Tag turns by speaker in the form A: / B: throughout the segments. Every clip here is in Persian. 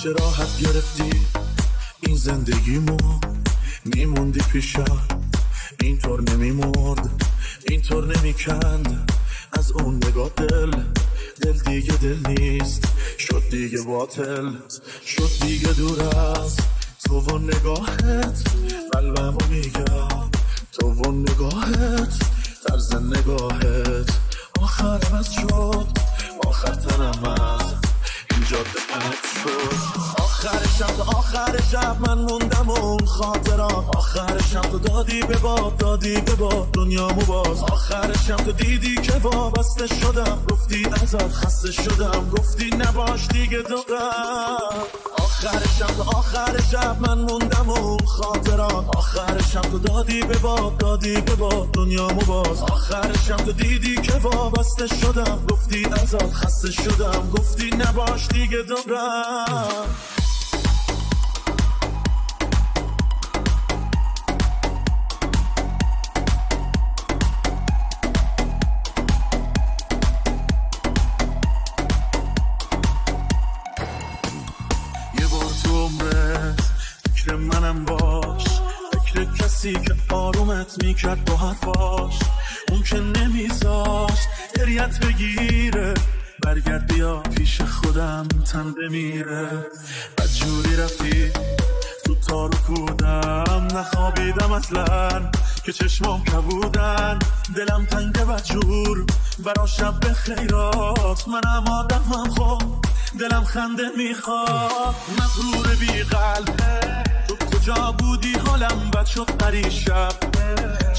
A: چه راحت گرفتی این زندگیمو، میموندی پیشم اینطور نمیمرد، اینطور نمیکند از اون نگاه دل دیگه دل نیست، شد دیگه باطل، شد دیگه دور از تو و نگاهت، قلبمو میگم تو و نگاهت، طرز نگاهت آخر عوض شد، آخر تنم از این جاده پرد شد، آخر شب من موندم اون خاطرات، آخر شب تو دادی به باد دنیامو باز، آخر شب تو دیدی که وابسته شدم، گفتی ازت خسته شدم، گفتی نباش دیگه دورم، آخر شب من موندم اون خاطرات، آخر شب تو دادی به باد دنیامو باز، آخر شب تو دیدی که وابسته شدم، گفتی ازت خسته شدم، گفتی نباش دیگه دورم. فکر منم باش، فکر کسی که آرومت میکرد با حرفاش، اون که نمیذاشت گریت بگیره، برگرد بیا پیش خودم تن بمیره، بدجوری رفتی تو تار و پودم، نخوابیدم اصلا که چشمام کبودن، دلم تنگ بدجور برا شب به خیرات، منم آدمم خوب دلم خنده میخواد، مغرور بی قلب تو کجا بودی، حالم بد شد پریشب،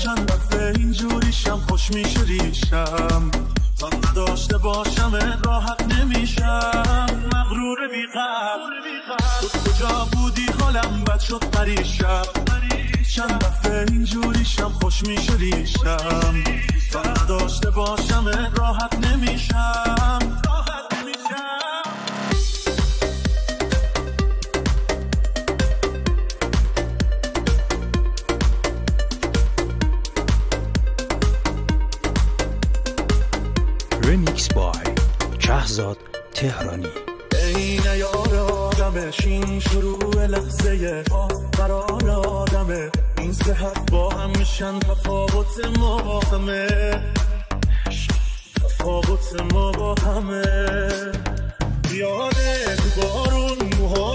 A: چند دفعه اینجوریشم خوش میشه ریشم، تا نداشته باشم راحت نمیشم، مغرور بی قلب تو کجا بودی، حالم بد شد پریشب، چند دفعه اینجوریشم خوش میشه ریشم، تا نداشته باشم راحت نمیشم.
B: ریمیکس بای شهزاد تهرانی.
A: این یار آدمش، این شروع لحظه قرار آدمه، این صحت با هم میشن تفاوت ما همه، تفاوت ما با همه، یاده تو بارون موها